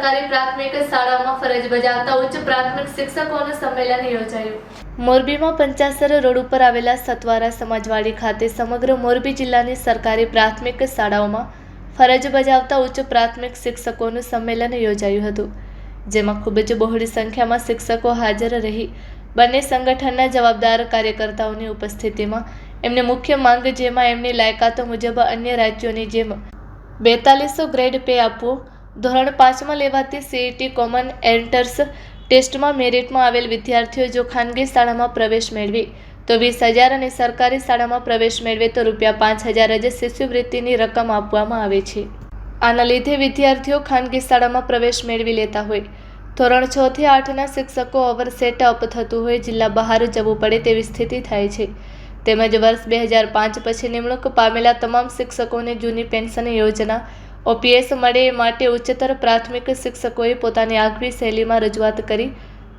સરકારી પ્રાથમિક શાળાઓમાં ફરજ બજાવતા ઉચ્ચ પ્રાથમિક શિક્ષકોનું સંમેલન યોજાયું। મોરબીમાં પંચાસર રોડ ઉપર આવેલા સતવારા સમાજવાડી ખાતે સમગ્ર મોરબી જિલ્લાની સરકારી પ્રાથમિક શાળાઓમાં ફરજ બજાવતા ઉચ્ચ પ્રાથમિક શિક્ષકોનું સંમેલન યોજાયું હતું, જેમાં ખૂબ જ બહોળી સંખ્યામાં શિક્ષકો હાજર રહી બંને સંગઠનના જવાબદાર કાર્યકર્તાઓની ઉપસ્થિતિમાં એમની મુખ્ય માંગ, જેમાં એમની લાયકાતો મુજબ અન્ય રાજ્યોની જેમ 4200 ગ્રેડ પે આપવો, ધોરણ 5માં લેવાતી CET કોમન એન્ટ્રન્સ ટેસ્ટમાં મેરિટમાં આવેલ વિદ્યાર્થીઓ જો ખાનગી શાળામાં પ્રવેશ મેળવે તો 20,000 અને સરકારી શાળામાં પ્રવેશ મેળવે તો ₹5,000 જ શિષ્યવૃત્તિની રકમ આપવામાં આવે છે। આના લીધે વિદ્યાર્થીઓ ખાનગી શાળામાં પ્રવેશ મેળવી લેતા હોય, ધોરણ 6 થી 8ના શિક્ષકો ઓવરસેટ અપ થતું હોય જિલ્લા બહાર જવું પડે તેવી સ્થિતિ થાય છે। તેમજ વર્ષ 2005 પછી નિમણૂક પામેલા તમામ શિક્ષકોને જૂની પેન્શન યોજના OPS મળે એ માટે ઉચ્ચતર પ્રાથમિક શિક્ષકોએ પોતાની આગવી શૈલીમાં રજૂઆત કરી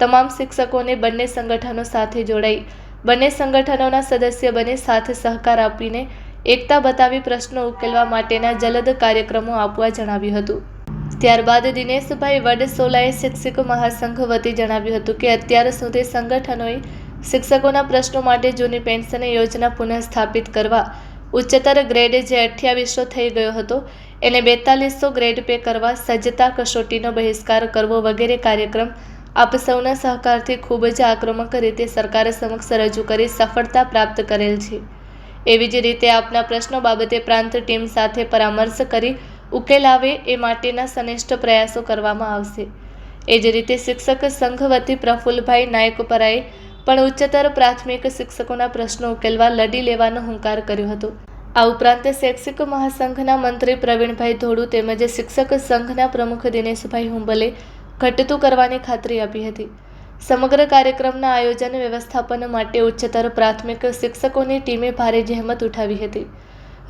તમામ શિક્ષકોને બંને સંગઠનો સાથે જોડાઈ બંને સંગઠનોના સદસ્ય બની સાથ સહકાર આપીને એકતા બતાવી પ્રશ્નો ઉકેલવા માટેના જલદ કાર્યક્રમો આપવા જણાવ્યું હતું। ત્યારબાદ દિનેશભાઈ વડસોલાએ શિક્ષક મહાસંઘ વતી જણાવ્યું હતું કે અત્યાર સુધી સંગઠનોએ શિક્ષકોના પ્રશ્નો માટે જૂની પેન્શન યોજના પુનઃસ્થાપિત કરવા, ઉચ્ચતર ગ્રેડ જે 2800 થઈ ગયો હતો એને 4200 ગ્રેડ પે કરવા, સજ્જતા કસોટીનો બહિષ્કાર કરવો વગેરે કાર્યક્રમ આપ સૌના સહકારથી ખૂબ જ આક્રમક રીતે સરકાર સમક્ષ રજૂ કરી સફળતા પ્રાપ્ત કરેલ છે। એવી જ રીતે આપના પ્રશ્નો બાબતે પ્રાંત ટીમ સાથે પરામર્શ કરી ઉકેલ આવે એ માટેના સનિષ્ઠ પ્રયાસો કરવામાં આવશે। એ જ રીતે શિક્ષક સંઘ વતી પ્રફુલ્લભાઈ નાયકપરાએ પણ ઉચ્ચતર પ્રાથમિક શિક્ષકોના પ્રશ્નો ઉકેલવા લડી લેવાનો હુંકાર કર્યો હતો। આ ઉપરાંત શૈક્ષિક મહાસંઘના મંત્રી પ્રવીણભાઈ ધોળુ તેમજ શિક્ષક સંઘના પ્રમુખ દિનેશભાઈ હુંબલે ઘટતું કરવાની ખાતરી આપી હતી। સમગ્ર કાર્યક્રમના આયોજન વ્યવસ્થાપન માટે ઉચ્ચતર પ્રાથમિક શિક્ષકોની ટીમે ભારે જહેમત ઉઠાવી હતી।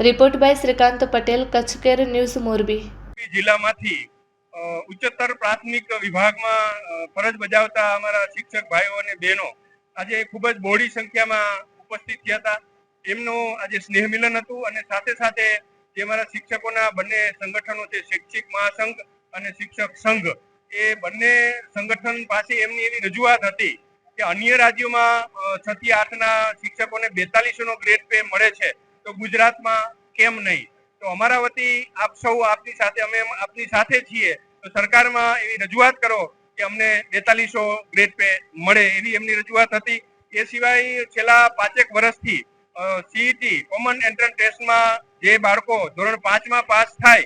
Report by Shrikant Patel, Kutch care news, Morbi જિલ્લામાંથી ઉચ્ચતર પ્રાથમિક વિભાગમાં ફરજ બજાવતા અમારા શિક્ષક ભાઈઓ અને બહેનો આજે ખૂબ જ બહોળી સંખ્યામાં ઉપસ્થિત થયા હતા। એમનું આજે સ્નેહ મિલન હતું અને સાથે સાથે જે અમારા શિક્ષકોના બંને સંગઠનો છે, શૈક્ષિક મહાસંઘ અને શિક્ષક સંઘ, એ બંને સંગઠન પાસે એમની એવી રજૂઆત હતી કે અન્ય રાજ્યોમાં 6 થી 8ના શિક્ષકોને 4200નો ગ્રેડ પે મળે છે તો ગુજરાતમાં કેમ નહીં? તો અમારા વતી આપ સૌ આપની સાથે, અમે આપની સાથે છીએ, તો સરકારમાં એવી રજૂઆત કરો કે અમને 4200 ગ્રેડ પે મળે, એવી એમની રજૂઆત હતી। એ સિવાય છેલ્લા 5 વર્ષથી CET કોમન એન્ટ્રન્સ ટેસ્ટમાં જે બાળકો ધોરણ 5માં પાસ થાય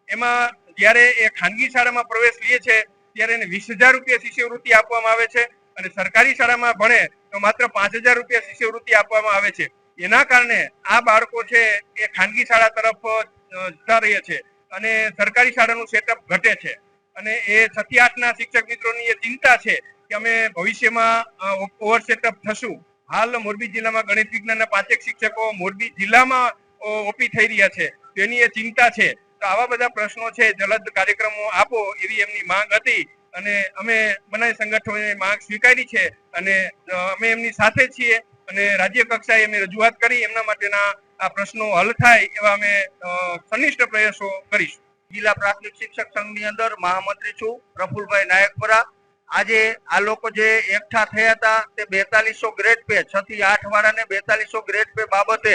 એમાં જ્યારે એ ખાનગી શાળામાં પ્રવેશ લે છે ત્યારે એને 20,000 રૂપિયા શિષ્યવૃત્તિ આપવામાં આવે છે અને સરકારી શાળામાં ભણે તો માત્ર 5,000 રૂપિયા શિષ્યવૃત્તિ આપવામાં આવે છે। એના કારણે આ બાળકો છે એ ખાનગી શાળા તરફ જતા રહે છે અને સરકારી શાળાનું સેટઅપ ઘટે છે અને એ 6 થી 8ના શિક્ષક મિત્રોની એ ચિંતા છે કે અમે ભવિષ્યમાં ઓવર સેટઅપ થશું। હાલ મોરબી જિલ્લામાં ગણિત વિજ્ઞાનના 5 શિક્ષકો મોરબી જિલ્લામાં ઓપી થઈ રહ્યા છે, તેની એ ચિંતા છે। તો આવા બધા પ્રશ્નો છે, જલદ કાર્યક્રમો આપો એવી એમની માંગ હતી અને અમે બંને સંગઠનોએ માંગ સ્વીકારી છે અને અમે એમની સાથે છીએ અને રાજ્ય કક્ષાએ એમની રજૂઆત કરી એમના માટેના આ પ્રશ્નો હલ થાય એવા અમે સનિષ્ઠ પ્રયાસો કરીશું। જિલ્લા પ્રાથમિક શિક્ષક સંઘની અંદર મહામંત્રી છું, પ્રફુલ્લભાઈ નાયકપરા। આજે આ લોકો જે એકઠા થયા હતા તે 4200 ગ્રેડ પે 6 થી 8 વાળાને 4200 ગ્રેડ પે બાબતે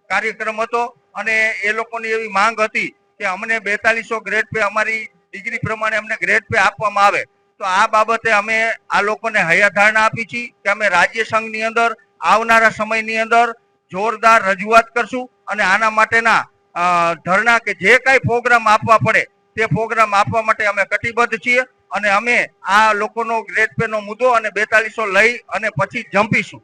કાર્યક્રમ હતો અને એ લોકોની એવી માંગ હતી કે અમને 4200 ગ્રેડ પે અમારી ડિગ્રી પ્રમાણે અમને ગ્રેડ પે આપવામાં આવે। તો આ બાબતે અમે આ લોકોને હૈયાધારણા આપી છે કે અમે રાજ્ય સંઘની અંદર આવનારા સમયની અંદર જોરદાર રજૂઆત કરશું અને આના માટેના ધરણા કે જે કાંઈ પ્રોગ્રામ આપવા પડે તે પ્રોગ્રામ આપવા માટે અમે કટિબદ્ધ છીએ અને અમે આ લોકોનો ગ્રેડ પે નો મુદ્દો અને 4200 લઈ અને પછી જંપીશું।